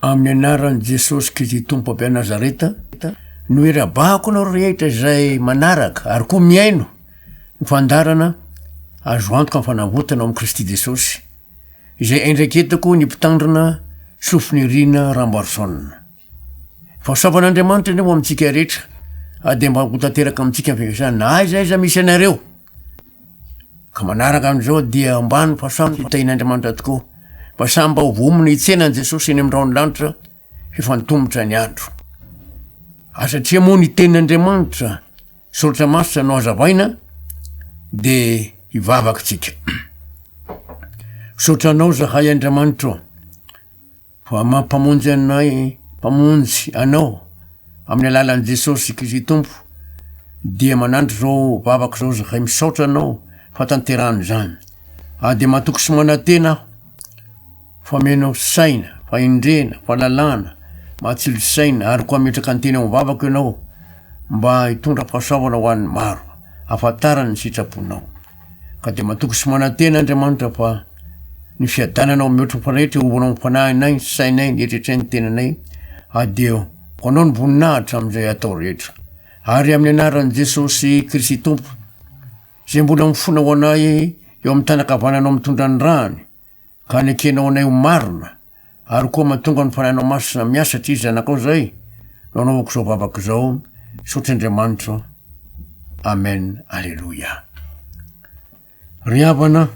Amin'ny anaran'i Jesosy Kristy Tompo avy Nazareta, no irabako anao rehetra izay manaraka ary koa miaino ny fandarana azo antoka amin'ny fanavotana amin'ny Kristy Jesosy, izay endraketako ny mpitandrina Sofinirina Rambarsona. Fahasoavan'Andriamanitra indray amintsika rehetra, dia mba ho tanteraka amintsika fiangasana na aiza aiza misy anareo. Ka manaraka amin'izao dia ambany fahasoavana fitahin'Andriamanitra tokoa. Fa samba ho vomina hitsenan'i Jesosy eny amin'ny raon'ny lanitra fifantombotra ny andro. Satria moa ny tenin'Andriamanitra soratra masitra no hazavaina dia hivavaka tsika. Sotranao zahay Andriamanitra fa mampamonjy anay, mpamonjy anao amin'ny alalan'i Jesosy Kristy Tompo, dia manandro zao vavaka zao zahay misaotra anao fatanterahany zany. Dia matoky sy manantena famenao saina, fahendrena, fahalalana, matsilo saina ary koa metraka ny teny amin'ny vavaka ianao mba hitondra fahasoavana ho an'ny maro, ahafantarany ny sitraponao. Ka dia matoky sy manantena Andriamanitra fa ny fiadananao mihoatra farehetra ovanao mifanahinay, sainay, ny eritreritray ny tenanay, dia ho anao ny voninahitra amin'izay atao rehetra. Ary amin'ny anaran'i Jesosy Kristy Tompo, izay mbola mifona ho anay eo amin'ny tanakavananao mitondra ny rany, ka nekenao anay ho marina, ary koa mahatonga ny fanahinao masina miasatra izy zanakao zay, no anaovako zao vavaka zao, sotr'Andriamanitra. Amen. Alleluia. Ry havana,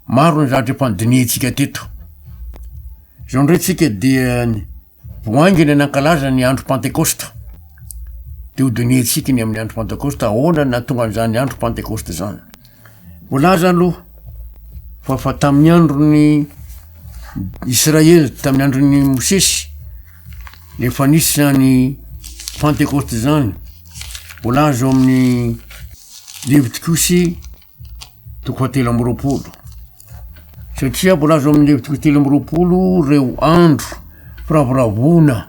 maro ny zavatra mpanodinitsika teto. Zao ndray tsika dia voainginy nankalaza ny andro Pentekosta. Dia hodinitsika ny amin'ny andro Pentekosta, ahoana nahatonga an'izany andro Pentekosta zany. Volaza aloha fa tamin'ny andron'ny Israely, tamin'ny andron'ny Mosesy, efa nisy zany Pentekosta zany. Volaza amin'ny Levitikosy 3:20. Satria volaza amin'ny Levitikosy 3:20 reo andro firavoravoana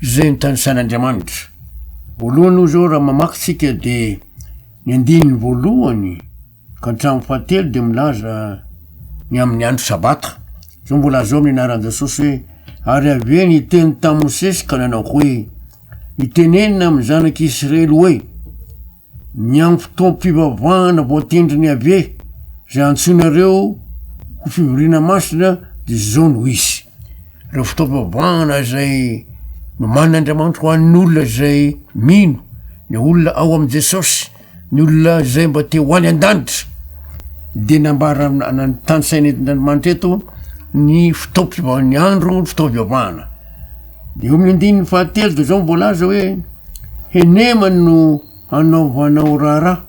izay nitanisan'Andriamanitra. Voalohany zao raha mamakitsika dia ny andininy voalohany ka hatramin'ny fahatelo dia milaza ny amin'ny andro sabata. Zao mbola zao amin'ny anaran'i Jesosy hoe, ary avy ny teny tamin'i Mosesy ka nanao hoe, nitenenina amin'ny zanak'Israely hoe, ny amin'ny fotoam-pivavahana voatendriny avy izay antsoinareo ho fivoriana masina dia zao no izy. Reo fotoam-pivavahana izay noman'Andriamanitra ho an'ny olona izay mino, ny olona ao amin'i Jesosy, ny olona izay mba te ho any an-danitra, dia nambara tany sain'Andriamanitra eto ny fotoam-pivavahana, ny andro ny fotoam-pivavahana. Dia eo amin'ny andininy fahatelo dia zao mbolaza hoe, henemany no anaovanao raharaha,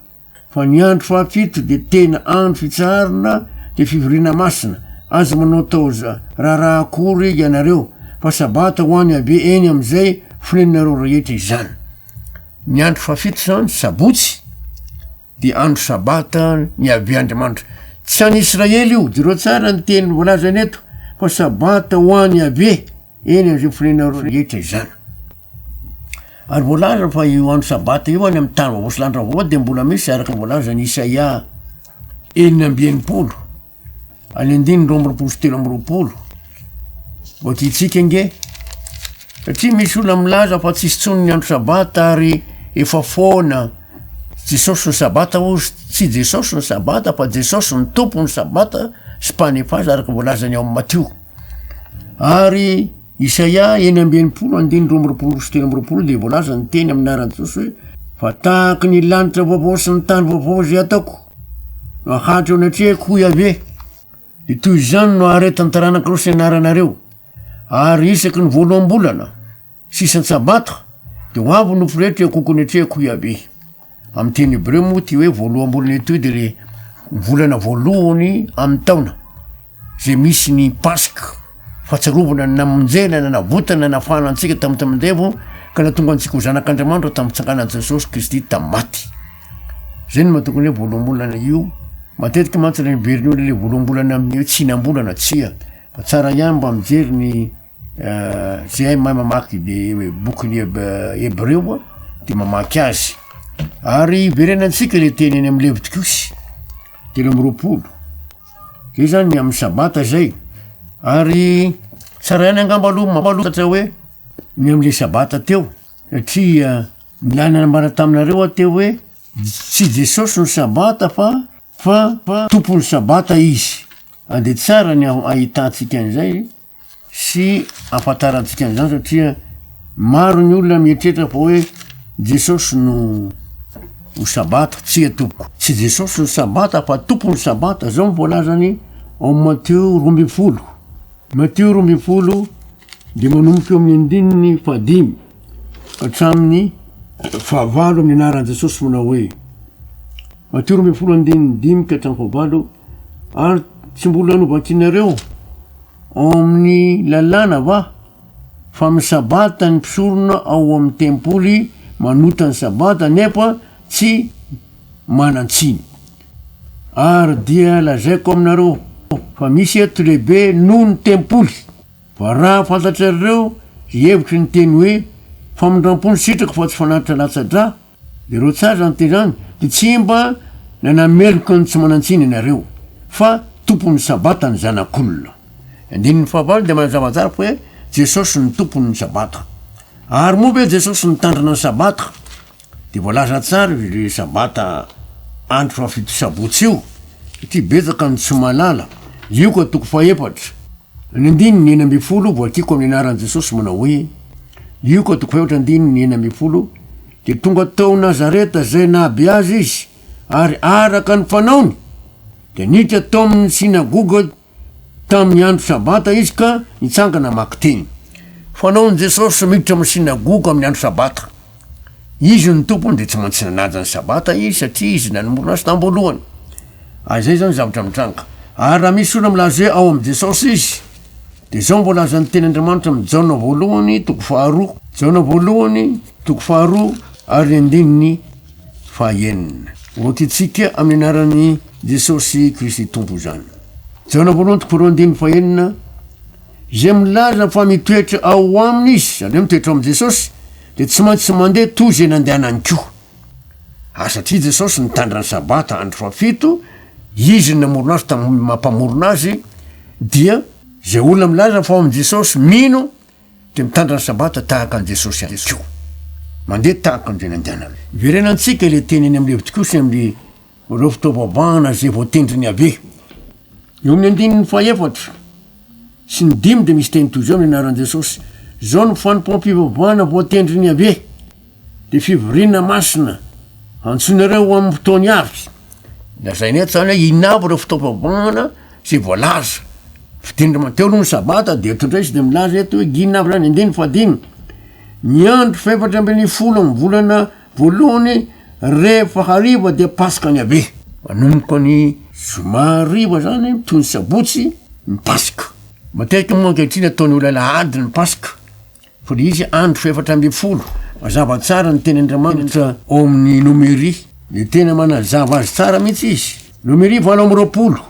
fa ny andro fahafito dia tena andro fitsarina dia fivoriana masina. Aza manao tao raharaha akory ianareo, fa sabata ho any habe eny amin'izay fonenareo rehetra izany. Ny andro fahafito zany sabotsy, dia andro sabata ny habe Andriamanitra. Tsy any Israely io, jereo tsara ny teny volaza neto, fa sabata ho any habe eny amin'izay fonenareo rehetra izany. Ary volaza fa io andro sabata io any amin'ny tany vavosy lanitra vao dia mbola misy araka volaza ny Isaia 9:20, any 9:23. Vao titsika nge, satria misy olona milaza fa tsisy tsony ny andro sabata ary efa foana Jesosy ny sabata, o tsy Jesosy ny sabata fa Jesosy ny tompo ny sabata sy mpanefaza araka volazany ao amin'ny Matio. Ary Isaia 9:20 dia volaza ny teny amin'ny anaran'i Jesosy hoe, fa tahaka ny lanitra vaovao sy ny tany vaovao zay ataoko, no ahatra eo anatrehako hoy ave, dia toy izany no aharetany taranaka sy anaranareo. Ary isaky ny voaloam-bolana sisany sabata dia ho avy nofo rehetra ekoko ny atrehako hoy ave. Amin'ny teny Hebreo moa ty hoe voaloam-bolana etoy dia le volana voalohany amin'ny taona, zay misy ny Pasika, fahatsiarovana na namonjena na navotana na nafahanantsika tamin'ny tamin'devo, ka natonga antsika ho zanak'Andriamanitra tamin'ny fitsanganan'i Jesosy Kristy tamin'ny maty. Zay no mahatokony hoe voaloam-bolana io. Matetika mantsy ny veriny olona le voaloam-bolana amin'ny tsinam-bolana tsia, fa tsara ihany mba mijery ny zay mahay mamaky bokin'ny Hebreo dia mamaky azy. Ary verenantsika le teny eny amin'ny Levitikosy 3:20. Zay zany amin'ny sabata zay. Ary tsara ihany angamba aloha satria hoe ny am'le sabata teo satria milanana taminareo ateo hoe tsy Jesosy ny sabata fa tompony sabata izy. De tsara ny ahitantsika an'izay sy afantarantsika an'izany satria maro ny olona mietrehitra fa hoe Jesosy no sabata, tsy tompoko. Tsy Jesosy no sabata fa tompony sabata. Zao mivoalazany ao Matteo 12. Matteo 12 de manomboka eo amin'ny andininy 5 hatramin'ny 9 amin'ny anaran'i Jesosy manao hoe Matteo 12 andininy 5 ka hatramin'ny 9 ary tsy mbola novakinareo ao amin'ny lalàna va fa amin'ny sabata ny mpisorona ao amin'ny tempoly manota ny sabata nefa tsy manantsiny. Ary dia lazaiko aminareo fa misy eto lehibe noho ny tempoly. Fa raha fantatrareo hevitry ny teny hoe famindram-pony sitraka fa tsy fanatitra latsa-dra, de reo tsara ny teny zany, de tsy mba nanameloka ny tsy manantsiny ianareo fa tompony sabata ny zanak'olona. Andininy 9 de manazava tsara fa hoe Jesosy ny tompony ny sabata. Ary moa be Jesosy ny tandrina ny sabata de voalaza tsara le sabata andro fafito sabotsy io satria betsaka ny tsy malala. Io ka toko faefatra ny andininy 9 voakiko amin'ny anaran'i Jesosy manao hoe io ka toko faefatra andininy 9 de tonga tao Nazareta zay nahabe azy izy ary araka ny fanaony de niditra tao amin'ny sinagoga tamin'ny andro sabata izy ka nitsangana maki teny. Fanaony Jesosy miditra amin'ny sinagoga amin'ny andro sabata. Izy ny tompony de tsy maintsy nananja ny sabata izy satria izy nanomorona azy tamboalohany. Zay zany zavatra mitranga. Ary raha misy olona milaza hoe ao amin'ny Jesosy izy de zao mbola ny teny Andriamanitra amin'ny Jaona voalohany toko 2. Jaona voalohany toko 2 ary andininy 9. Ohatitsika amin'ny anaran'ny Jesosy Kristy tompo zany. Jaona voalohany toko 2 andininy 9. Zay milaza fa mitoetra ao aminy izy, zany hoe mitoetra ao amin'ny Jesosy de tsy maintsy mandeha toy zay nandehanany koa. Satria Jesosy nitandra ny sabata andro fafito, izy namorona azy tamin'ny mampamorona azy, dia zay olona milaza fa ao amin'ny Jesosy mino de mitandra ny sabata tahaka an Jesosy ihany koa. Mandeha tahaka an'izay nandehanany. Verenantsika le teny eny amin'ny levitra kosa amin'ny reo fitaovavahana zay voatendry ny ave. Eo amin'ny andininy 4 sy ny 5 de misy teny toy zao amin'ny anaran'i Jesosy. Zao ny fanompom-pivavahana voatendry ny ave de fivoriana masina antsonareo amin'ny fotoany avy. Lazainy eto zany hoe inavo reo fitaovavahana zay voalaza. Fitendry Mateo aloha ny sabata de eto indray izy de milaza eto hoe ginavo zany andininy 5. Ny andro faefatra ambin'ny 10 amin'ny volana voalohany rehefa hariva de pasika ny ave. Manomboka ny zoma hariva zany toy ny sabotsy ny pasika. Matetika moa ankehitriny ataony olona lahady ny pasika. Fa izy andro faefatra ambin'ny 10. Mazava tsara ny teny Andriamanitra ao amin'ny Nomery. De tena manazava azy tsara mihitsy izy. Nomery 20.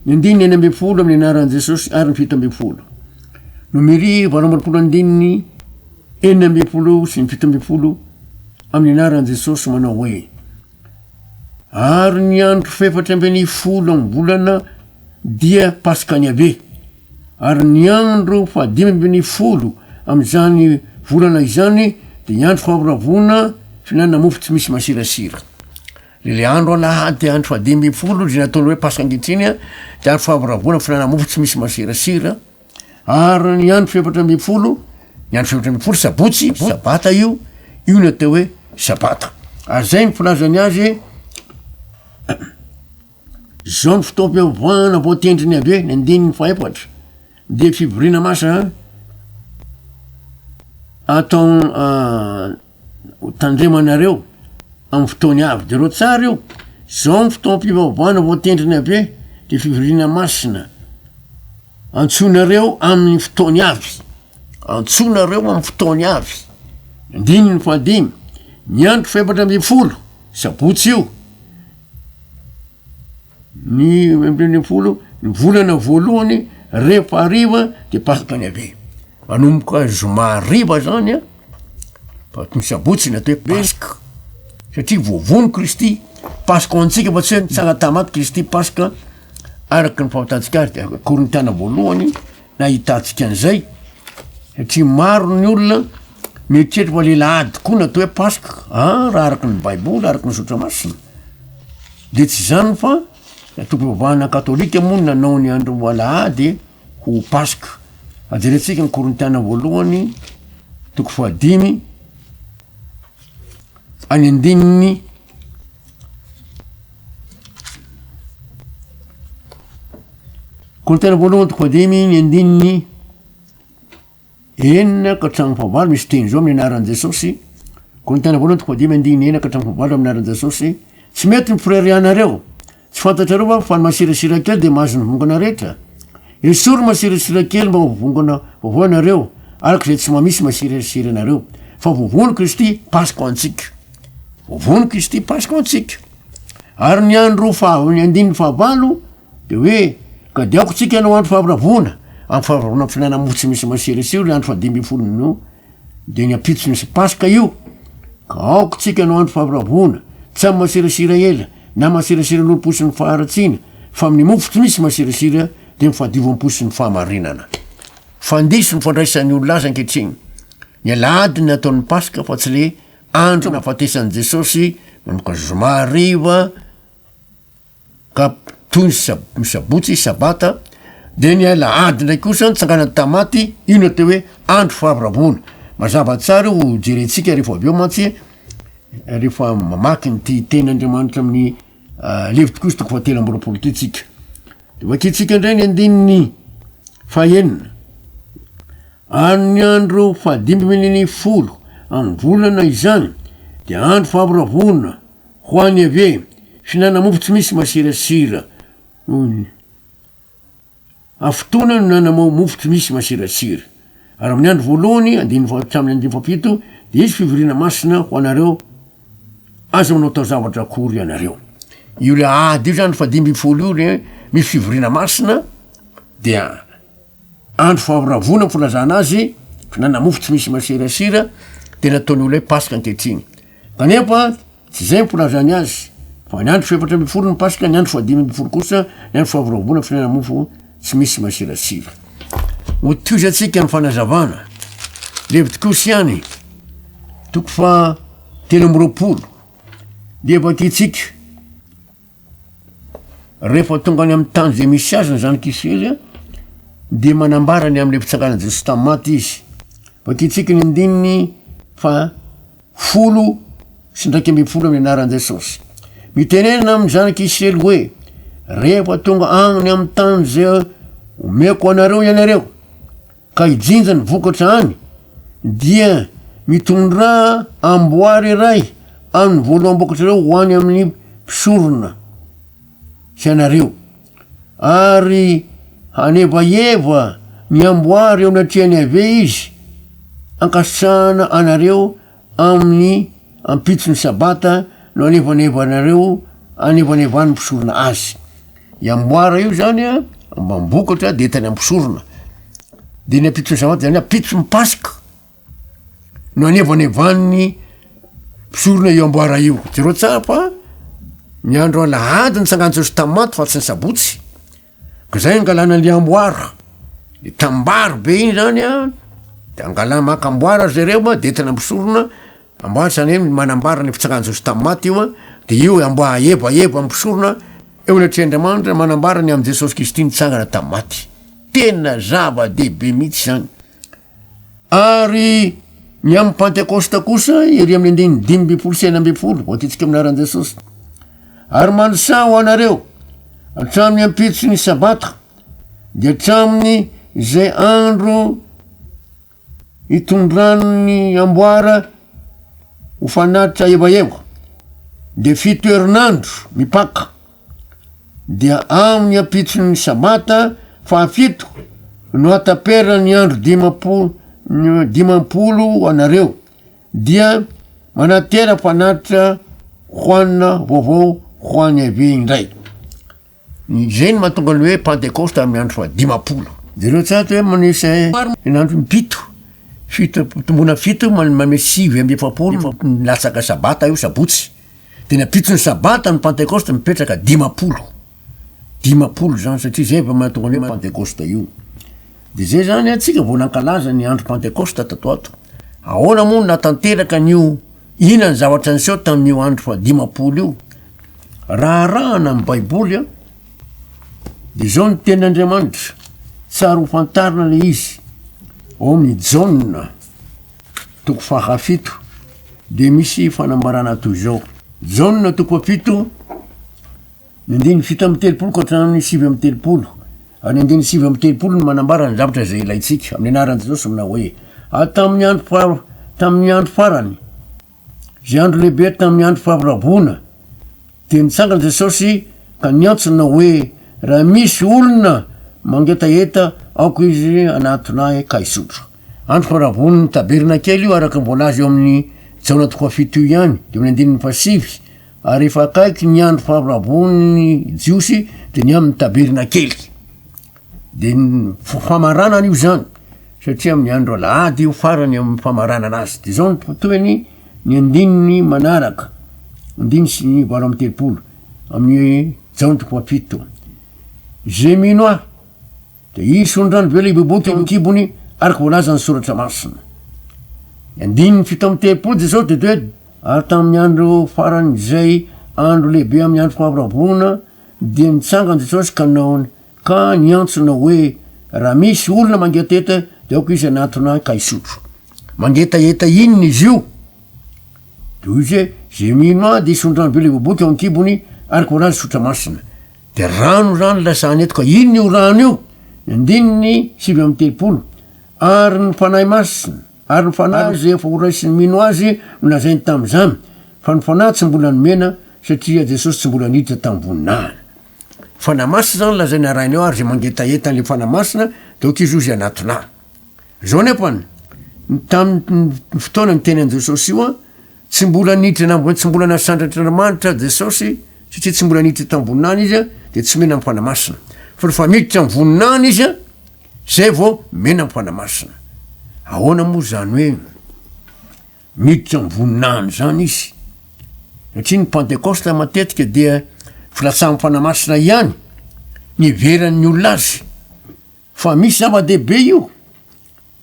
Ny andininy 9 amin'ny anaran'i Jesosy ary ny 7. Nomery 20 andininy 9 sy ny 7 amin'ny anaran'i Jesosy manao hoe ary ny andro faefatra ambin'ny 10 amin'ny volana dia pasika ny ave. Ary ny andro 15 amin'izany volana izany de ny andro fahavoravona fihinana mofo tsy misy masirasira. Le andro alahady andro 15 zay nataony hoe pasika ankehitriny de andro fahavoravona fihinana mofo tsy misy masirasira. Ary ny andro faefatra ambin'ny 10, ny andro faefatra ambin'ny 10 sabotsy, sabata io no atao hoe sabata. Ary zay ny filazany azy zao ny fotoam-pivavahana voatendry ny ave ny andininy 4 de fivoriana masa atao tandremanareo amin'ny fotoany avy. De reo tsara io zao ny fotoam-pivavahana voatendry ny ave de fivoriana masina antsonareo amin'ny fotoany avy. Antsonareo amin'ny fotoany avy. Andininy 5. Ny andro faefatra ambin'ny 10 sabotsy io. Ny 10 ny volana voalohany rehefa hariva de pasika ny ave. Manomboka zoma hariva zany fa ny sabotsy natao hoe pasika. Satria voavono Kristy. Pasika ho antsika fa tsy hoe nitsanga tamaty Kristy pasika araky ny fahafantarantsika azy. De Korintiana voalohany nahitantsika an'izay satria maro ny olona mieritreritra fa lelahady koa natao hoe paska raha araky ny baiboly araky ny sotra masina de tsy zany fa tompovavahana katolika moa nanao ny andro alahady ho paska ajeretsika ny korintiana voalohany toko 5 any andininy korintiana voalohany toko 5 ny andininy enina ka hatramin'ny fahavalo misy teny zao amin'ny anaran'i Jesosy. Korintiana voalohany toko 5 andininy enina ka hatramin'ny fahavalo amin'ny anaran'i Jesosy. Tsy mety ny frère anareo, tsy fantatrareo fa fa ny masirasira kely de mahazo ny vongana rehetra. Esory masirasira kely mba vongana vaovao anareo araka zay tsy mamisy masirasira anareo fa vovony Kristy paska antsika. Vovony Kristy paska antsika. Ary ny andro ny andininy fahavalo de hoe ka diako tsika anao andro faharavona amin'ny faharavona finanamofo tsy misy masirasira ny andro 5 no de ny apitso misy paska io ka aoko tsika anao andro faharavona tsy amin'ny masirasira ela na masirasira n'olo-posiny faharatsiana fa amin'ny mofo tsy misy masirasira de mifadivam-posiny fahamarinana. Fandiso ny fandraisan'ny olona azy ankehitriny ny alahady ny ataon'ny paska fa tsy le andro nafatesan'i Jesosy manomboka zoma hariva ka toy ny sabotsy sabata de ny alahady ndraiky kosa nitsangana tamaty ino atao hoe andro faharavona. Mazava tsara ho jerentsika rehefa avy eo mantsy rehefa mamaky ny ty ten'Andriamanitra amin'ny Levitikosy toko 7 ty tsika de vakitsika indray ny andininy fahenina any andro 5 amin'ny volana izany de andro faharavona ho any ave fihinana mofo tsy misy masirasira afotona no nanamao mofo tsy misy masirasira. Ary amin'ny andro voalohany hatramin'ny 17 de izy fivoriana masina ho anareo aza manao tao zavatra akory ianareo. Io le ady io zany 5 io le misy fivoriana masina dia andro faharavona filazana azy fihinana mofo tsy misy masirasira de nataony olo hoe paska ankehitriny. Kanefa tsy zay mpilazany azy fa ny andro 7 ny paska, ny andro 5 kosa ny andro faharavona fihinana mofo tsy misy masirasira. Hotozatsika ny fanazavana Levitikosy any toko 13 de vakitsika rehefa tonga any amin'ny tany zay misy azy ny zanak'Israely de manambarany amin'le fitsanganan'i Jesosy tamin'ny maty izy. Vakitsika ny andininy 10 sy 11 amin'ny anaran'i Jesosy. Mitenenina amin'ny zanak'Israely hoe rehefa tonga agny amin'ny tany zay omeko anareo ianareo ka hijinja ny vokatra any dia mitondra amboary iray amin'ny voaloam-bokatrareo ho any amin'ny mpisorona sy anareo ary hanevaheva ny amboary eo anatrehany ave izy ankasana anareo amin'ny ampitsony sabata no anevanevanareo anevanevany mpisorona azy. Amboara io zany ambambokatra de tany ampisorona de ny apitsony sabata zany apitso mipaska no anevanevany mpisorona io amboara io. Jereo tsara fa ny andro alahady nitsangany Jesosy tamaty fa tsy ny sabotsy ka zay angalana le amboara de tambaro be iny zany de angalana maka amboara zareo de tany ampisorona amboara zany hoe manambara ny fitsangany Jesosy tamaty io de io amboa eva mpisorona eo anatreh'Andriamanitra manambara ny amin'i Jesosy Kristy nitsangana tamaty. Tena zava-dehibe mihitsy zany. Ary ny amin'ny Pentekosta kosa ery amin'ny andininy 5 sy 9 voatitsika amin'ny anaran'i Jesosy. Ary mansa ho anareo hatramin'ny ampitsony sabata de hatramin'ny zay andro hitondrany amboara ho fanatitra evaeva de 7 herinandro mipaka dia amin'ny ampitsony sabata fahafito no ataperany andro 50 anareo dia manatera fanatitra hoanina vaovao hoany ave indray. Zay ny mahatonga ny hoe Pentekosta amin'ny andro 50. Jereo tsara hoe manisy andro mipito tombona 7 manome 7 latsaka sabata io sabotsy de ny apitsony sabata ny Pentekosta mipetraka 50 zany satria zay va mahatonga ny hoe Pentekosta io. de zay zany atsika vo nankalaza ny andro pentekosta tato ato. Ahoana moa natanteraka nio ina ny zavatra niseho tamin'io andro fa 50 io. Raharahana amin'ny baiboly a de zao ny tenin'Andriamanitra tsara ho fantarina le izy ao amin'ny Jauna 7 de misy fanambarana toy zao. Jauna 7 ny 7:30 ka hatramin'ny 7:30 ary ny 7:30 ny manambara ny zavatra zay ilaitsika amin'ny anaran'i Jesosy mina hoe tamin'ny andro farany zay andro lehibe tamin'ny andro fahavrabona de nitsangana Jesosy ka niantsona hoe raha misy olona mangetaheta aoko izy anatinay ka hisotro. Andro fahavrabona ny tabernakely io araka mbolazy eo amin'ny Jaona 7 io ihany de amin'ny 15 ary efa akaiky ny andro fahavrabon'ny jiosy de ny amin'ny tabernakely de ny famaranana io zany satria amin'ny andro alahady io farany amin'ny famaranana azy. De zao ny toeny ny andininy manaraka 9:30 amin'ny Jaona 7 zay mino aho de isondrano velo iboboky amin'ny kibony araka voalaza ny soratra masina. 9:30 de zao de ary tamin'ny andro farany zay andro lehibe amin'ny andro fahavrabona de nitsangana Jesosy ka niantsona hoe raha misy olona mangetaheta de aoko izy anatona ka hisotro. Mangetaheta inona izy io? De izy zay mino aho de isondrano velo iboboky amin'ny kibony araka voalaza sotra masina. De rano zany lasany eto ka inona io rano io? 9:30 ary ny fanahy masina ary ny fanahy zay efa horaisiny mino azy nolazainy tamin'izany fa ny fanahy tsy mbola nomena satria Jesosy tsy mbola niditra tamin'ny voninahiny. Fanahy masina zany lazainy arainy eo ary zay mangetaheta an'le fanahy masina de aoko izy ozy anatonà. Zao nefa tamin'ny fotoana ny teny an' Jesosy io a tsy mbola niditra tsy mbola nasandratry Andriamanitra Jesosy satria tsy mbola niditra tamin'ny voninahiny izy a de tsy mena amin'ny fanahy masina. Fa rehefa miditra amin'ny voninahiny izy a zay vao mena amin'ny fanahy masina. Ahoana moa zany hoe miditra amin'ny voninahiny zany izy? Satria ny pentekosta matetika dia filatsahan'ny fanahy masina ihany niveran'ny olona azy fa misy zava-dehibe io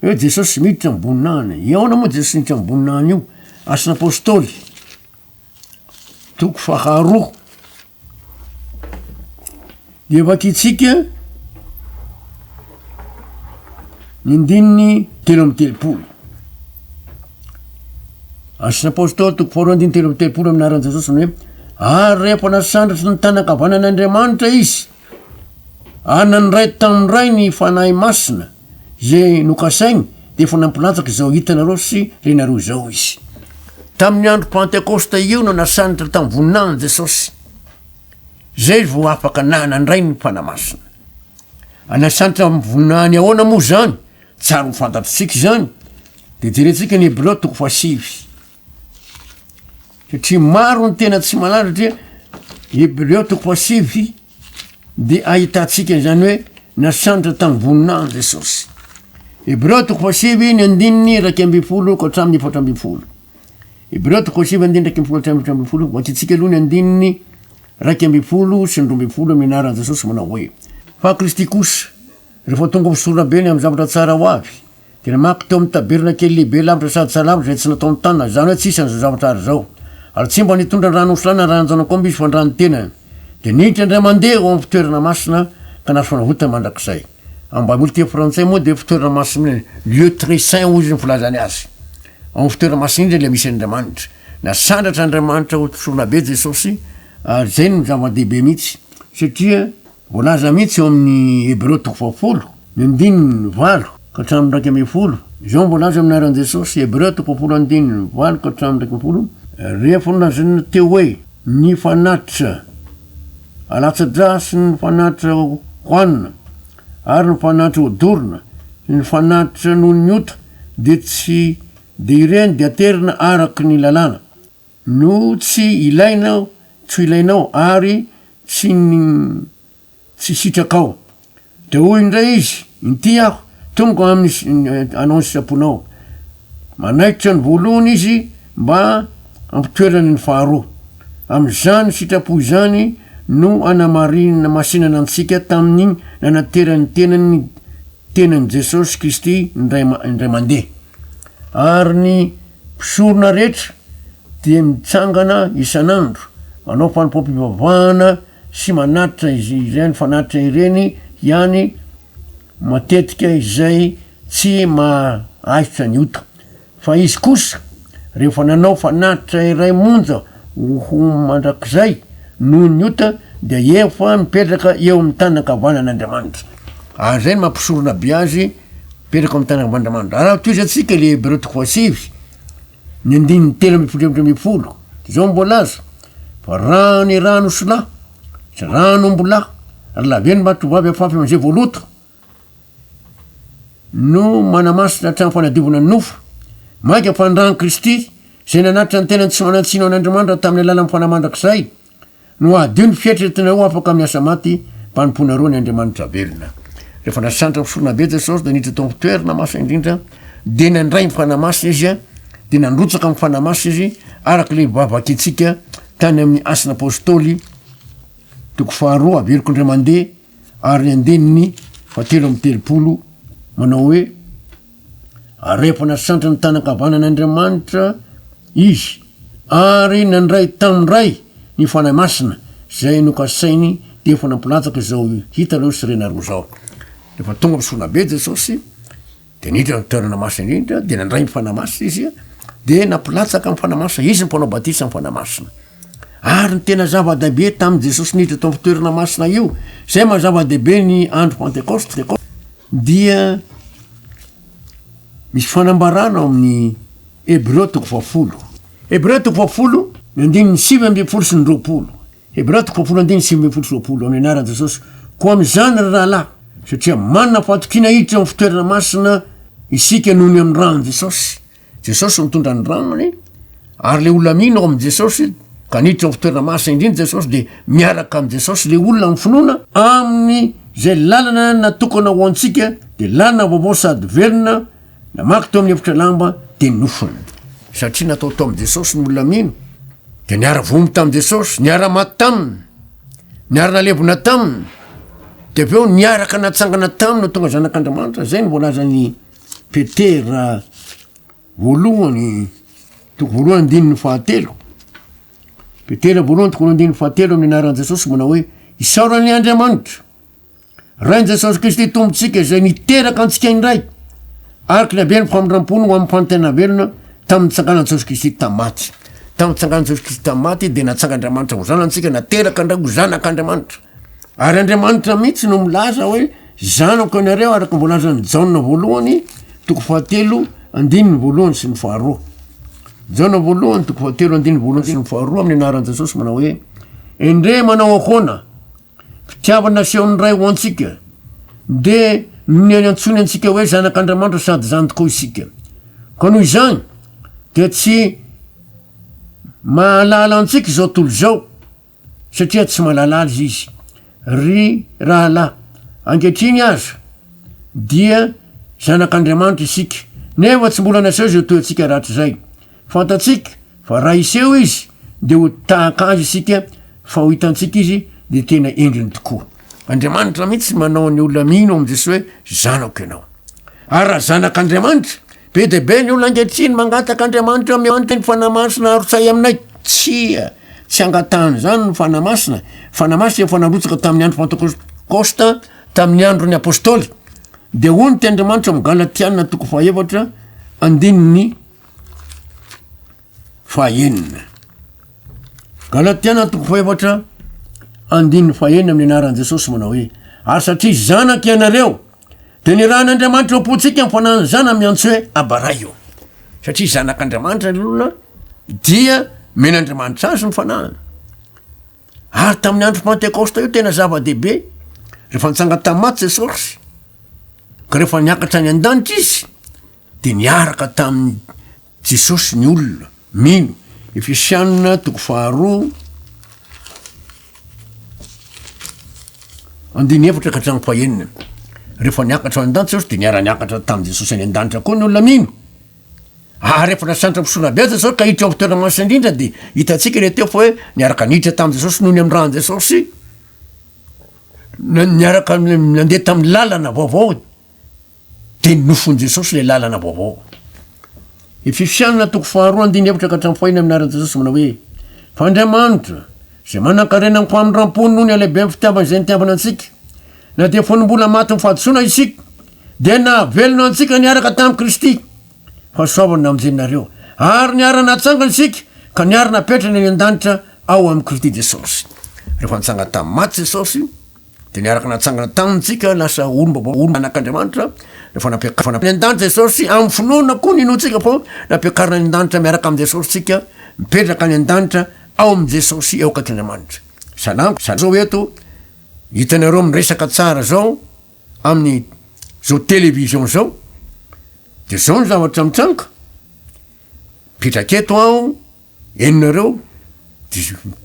hoe Jesosy miditra amin'ny voninahiny. Ahoana moa Jesosy miditra amin'ny voninahiny io? Asan'ny apôstôly 2 de vakitsika ny 9:30. Asan'ny apôstôly 2:30 amin'ny aran'i Jesosy hoe ary rehefa nasandratry ny tanakavanan'Andriamanitra izy ary naniray tamin'ny ray ny fanahy masina zay nokasainy de efa nampilatsaka zao hitanareo sy renareo zao izy. Tamin'ny andro pentekosta io no nasandatra tamin'ny voninahiny Jesosy zay vo afaka nanandray ny fanahy masina. Anasandatra amin'ny voninahiny ahoana moa zany? Tsara ho fantatritsika zany de jerentsika ny Hébreo 7 satria maro ny tena tsy malala satria Hébreo 7 de ahitantsika zany hoe nasandatra tamin'ny voninahiny Jesosy. Hébreo 7 ny 9:20 ka hatramin'ny 4:20. Hébreo 7 9:20 ka hatramin'ny 4:20 vakitsika aloha ny 9:20 sy 12 amin'ny anaran'i Jesosy manao hoe fa Kristy kosa rehefa tonga fisorona be ny amin'ny zavatra tsara ho avy de namaky teo amin'ny tabernakely lehibe lavitra sady salavitra zay tsy natao ny tanana zany hoe tsisy an'izao zavatra ary zao ary tsy mba nitondra rano osolana ranonjanakomby izy fa ndrano tenany de niditra indray mandeha ao amin'ny fitoerana masina ka naso fanavotana mandrakizay. Amin'ny baiboly teo frantsay moa de fitoerana masina lieu très saint hoy izy ny filazany azy. Amin'ny fitoerana masina indray le misy Andriamanitra. Nasandatra Andriamanitra ho fisorona be Jesosy ary zay no zava-dehibe mihitsy satria voalaza mihitsy eo amin'ny Hébreo 7 ny 9:20 ka hatramin'ny 2:10. Zao voalaza amin'ny aran'i Jesosy Hébreo 7 9:20 ka hatramin'ny 2:10. Rehefa nolazana teo hoe ny fanatitra alatsa-dra sy ny fanatitra hoanina ary ny fanatitra odorina sy ny fanatitra noho ny ota de ireny de aterina araky ny lalàna no tsy ilainao ary tsy sitrakao. De hoy indray izy inty aho tonga amin'ny anao ny sitraponao manaikitra ny voalohany izy mba ampitoerany ny faharoa. Am'izany sitrapo izany no anamarinana masinana antsika tamin'igny nanaterany tenan Jesosy Kristy indray mandeha ary ny mpisorona rehetra dia mitsangana isan'andro manao fanampam-pivavahana sy manatitra izay fanatitra ireny ihany matetika izay tsy mahaitra ny ota fa izy kosa rehefa nanao fanatitra iray monja ho mandrakizay noho ny ota dia efa mipetraka eo amin'ny tanakavanan'Andriamanitra ary zay ny mampisorona be azy mipetraka amin'ny tanakavan'Andriamanitra raha toizatsika le Hébreux 3:6 ny andininy 3:10 zao mbola aza fa rano i rano solahy sy rano mbola ary laveny matovavy afafy am'izay voalota no manamasina hatramy fanadiovana ny nofo maika fandrano Kristy zay nanatitra ny tena tsy manantsino an'Andriamanitra tamin'ny alala fanamandrakizay no adio ny fieritrretinao afaka amin'ny asa maty mpanompoana roa ny Andriamanitra velona rehefa nasantra misorona be Jesosy da niditra tao fitoerana masina indrindra de nandray mifanamasina izy de nandrotsaka mifanamasina izy arak'le vavakitsika tany amin'ny asina apôstôly toko 2 averiko indray mandeha ary andeniny 7:30 manao hoe rehefa nasantra ny tanakavanan'Andriamanitra izy ary nandray tamindray ny fanamasina zay nokasainy de efa nampilatsaka zao hita aloha sy rena roa zao rehefa tonga misorona be Jesosy de niditra toerana masina indrindra de nandray mifanamasina izy de nampilatsaka mifanamasina izy ny mpanao batisa mifanamasina ary ny tena zava-dehibe tamin'ny Jesosy niditra tao amin'ny fitoerana masina io zay mahazava-dehibe ny andro Pentecoste dia misy fanambarana amin'ny Hébreux 20 Hébreux 20 andininy 9:20 sy 20 Hébreux 20 andininy 9:20 sy 20 amin'ny anaran'i Jesosy ko am'izany ry rahalahy satria manana fahatokina hiditra amin'ny fitoerana masina isika noho ny amin'ny ranony Jesosy mitondra ny ranony ary le olona mino ao amin'i Jesosy ka niditra amin'ny fitoerana masina indrindra Jesosy de miaraka amin'i Jesosy le olona amin'ny finoana amin'ny zay lalana natokana ho antsika de lalana vaovao sady velona namaky teo amin'ny efitra lamba de nofony satria natao tao amin'i Jesosy ny olona mino de niara vomy tamin'i Jesosy niara maty taminy niara nalevona taminy de aveo niaraka natsangana taminy no tonga zanak'Andriamanitra zay ny voalazany Petera voalohany toko voalohany andininy 7 Petera voalohany toko andininy 7 amin'ny anaran'i Jesosy manao hoe isaoran'ny Andriamanitra rain Jesosy Kristy tombontsika zay niteraka antsika indray araka ny abeny famindram-pony ho amin'ny fanontena velona tamin'ny tsanganan Jesosy Kristy tamaty tamin'ny tsanganan Jesosy Kristy tamaty de natsanga-Andriamanitra ho zanantsika nateraka indray ho zanak'Andriamanitra ary Andriamanitra mihitsy no milaza hoe zanako ianareo araka mbolazan'ny Jaona voalohany toko 7 andininy voalohany sy ny 2 Jaona voalohany toko 7 andininy voalohany sy ny 2 amin'ny anaran'i Jesosy manao hoe endre manao ahoana fitiavana asehon'ny ray ho antsika de ny antsony antsika hoe zanak'Andriamanitra sady zany tokoa isika ka noho izany de tsy mahalala antsika zao tolo zao satria tsy mahalala azy izy ry rahalahy ankehitriny aza dia zanak'Andriamanitra isika nefa tsy mbola naseho zay toetsika rahatrizay fantatsika fa raha iseho izy de ho tahaka azy isika fa ho hitantsika izy de tena endriny tokoa Andriamanitra mihitsy manao ny olona mino amin'i Jesosy hoe zanako ianao ary raha zanak'Andriamanitra be de be ny olona ankehitriny mangataka Andriamanitra ny fanamasina arotsay aminay tsy angatahany zany ny fanamasina efa narotsaka tamin'ny andro Pentecoste tamin'ny andron'ny apôstôly de hono ty Andriamanitra amin'ny Galatiana toko 4 andininy 9 Galatiana toko 4 andininy 9 amin'ny anaran'i Jesosy manao hoe ary satria zanaka ianareo de ny rahan'Andriamanitra opotsika amin'ny fananany zana miantso hoe abaray io satria zanak'Andriamanitra ny olona dia men'Andriamanitra azy ny fanahany ary tamin'ny andro Pentecoste io tena zava-dehibe rehefa nitsanga tamaty Jesosy ka rehefa niakatra ny an-danitra izy de niaraka tamin'ny Jesosy ny olona mino Efesianina toko 2 andininy 4 ka hatramin'ny 9 rehefa niakatra an-danitra Jesosy de niara-niakatra tamin'i Jesosy any an-danitra koa ny olona mino rehefa nasantra misona be Jesosy ka hiditra ao fitoerana masina indrindra de hitatsika le teo fa hoe niaraka niditra tamin'i Jesosy noho ny amin'ny rahan'i Jesosy niaraka nandeha tamin'ny lalana vaovao de nofony jesosy le lalana vaovao. Ifisianana toko faharoa andiny efatra ka hatramin'ny aminaran'i jesosy manao hoe fa Andriamanitra zay manan-karena mpaminram-pony noho ny alehibe amin'ny fitiavana izay nitiavana antsika na dia fonombola maty ny fahadosoana isika dia nahavelona antsika niaraka tamin'i Kristy fa soavana amin'izay ary niara natsangana isika ka niara napetrana eny an-danitra ao amin'ny Kristy Jesosy. Rehefa nitsanga tamin'ny maty Jesosy dia niaraka natsangana tamintsika lasa olona anak'Andriamanitra. Rehefa napiakarina ny an-danitra Jesosy amin'ny finoana koa ninoantsika fo napiakarina ny an-danitra miaraka amin'ny Jesosy tsika mipetraka ny an-danitra ao amin'ny Jesosy eo katr'Andriamanitra. Zao eto hitanareo miresaka tsara zao amin'ny zao télévision zao dia zao ny zavatra mitsanka pitraketo aho eninareo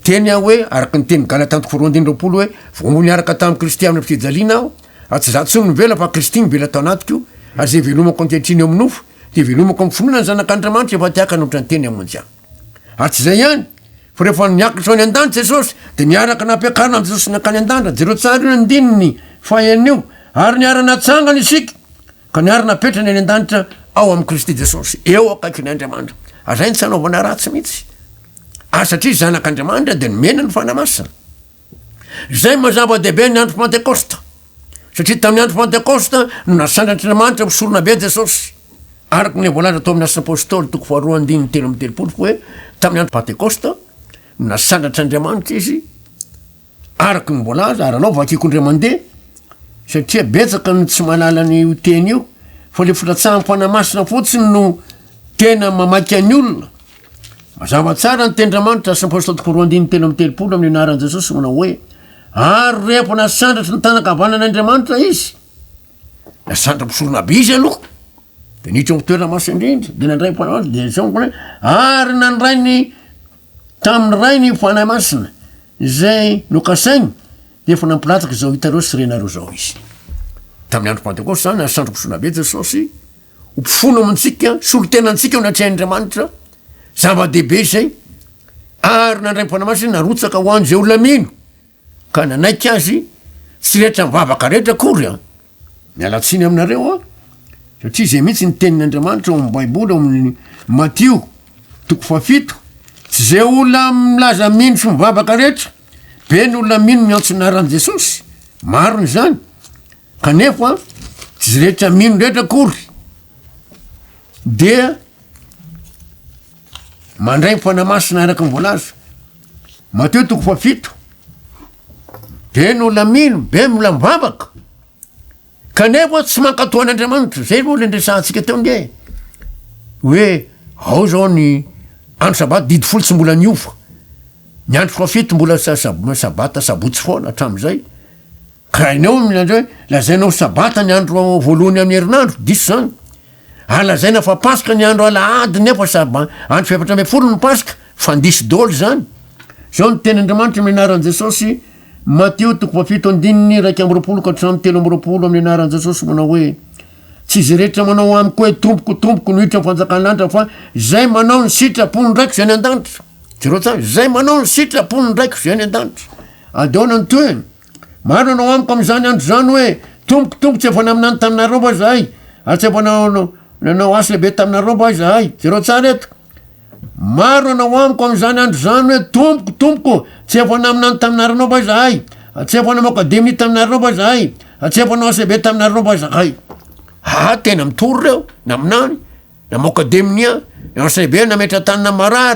teny aho hoe araka ny teny Galatantoko faharoandinropolo hoe vao niaraka tamin'ny Kristy amin'ny fijaliana aho tsy za tsy mivela fa Kristy mivela tao anatiko ary zay velomako ankehitriny eo amin'ny nofo dia velomako amin'ny finoana ny zanak'Andriamanitra efa tiaka nohatra ny teny amonjy aho. Ary tsy zay ihany fa rehefa niakatra any an-danitra Jesosy dia niaraka napiakarina amin'ny Jesosy nakany an-danitra jereo tsara io andininy fahenio ary niara natsangana isika ka niara napetrana any an-danitra ao amin'ny Kristy Jesosy eo akaikin'ny Andriamanitra. Azay ny tsy hanaovana ratsy mihitsy satria zanak'Andriamanitra dia nomena ny fanamasina. Zay mazava-dehibe ny andro Pentekosta satria tamin'ny andro Pentekosta no nasandratr'Andriamanitra misorona be Jesosy araka ny voalaza tao amin'ny Asa Apôstôly toko faharoa andininy telo amby telopolo hoe tamin'ny andro Pentekosta no nasandratr'Andriamanitra izy araka ny voalaza ary anao vakikondray mandeha satria betsaka no tsy malala ny teny io fa le filatsahan'ny fanamasina fotsiny no tena mamaky any olona. Mazava tsara ny tendriamanitra Asa Apôstôly toko roa andininy telo amby telopolo amin'ny anaran'i Jesosy manao hoe ary rehefa nasandratry ny tanakavanan'Andriamanitra izy nasandra misorona be izy aloha dia niditra amin'ny toerana maso indrindra dia nandray ny fanamasina dia zao hoe ary nandray ny tamin'ny ray ny fanahy masina zay nokasainy dia efa nampilataka zao hitareo sy renareo zao izy. Tamin'ny andro Pentekosta zany nasandra misorona be Jesosy hompifono amintsika solo-tenantsika ao natrehan'Andriamanitra zava-dehibe zay ary nandray ny fanahy masina narotsaka ho an'izay olona mino ka nanaiky azy tsy rehetra mivavaka rehetra akory mialatsiny aminareo satria zay mihitsy ny tenin'Andriamanitra ao amin'ny Baiboly ao amin'ny Matio toko fafito tsy zay olona milaza mino sy mivavaka rehetra be ny olona mino miantson'anaran'i Jesosy marony zany kanefa tsy rehetra mino rehetra akory dia mandray mifanamasina araka ny voalaza. Mateo toko fafito be ny olona mino be mila mivavaka kanefa tsy mankatoan'Andriamanitra. Zay moa le ndresantsika teo ndre hoe ao zao ny andro sabata didy folo tsy mbola niova ny andro fafito mbola sabata sabotsy foana hatramin'izay ka ineo minandreo hoe lazainao sabata ny andro voalohany amin'ny herinandro diso zany alazaina fa paska ny andro alahady nefa andro fiefatra amby folo ny paska fandisy dôly zany. Zao ny ten'Andriamanitra amin'ny anaran'i Jesosy Mateo toko fafito andininy raiky amby roapolo ka hatramin'ny telo amby roapolo amin'ny anaran'i Jesosy manao hoe tsy izy rehetra manao amiko hoe tompoko nohitra ny fanjakan'ny lanitra fa zay manao ny sitrapony ndraiky zay any an-danitra. Jereo tsara zay manao ny sitrapony ndraiky zay any an-danitra. Adeona ny toe maro anao amiko amin'izany andro zany hoe tompoko tsy efa naminany taminareo ba zahay ary tsy efa nanao asa lehibe taminareo ba zahay. Jereo tsara eto maro anao amiko amin'izany andro zany hoe tompoko tsy efa naminany taminaranao ba zahay tsy efa namoaka demini taminareo ba zahay tsy efa nao asa lehibe taminareo ba zahay. Tena mitory reo naminany namoaka deminia asa lehibe nametra tanina marary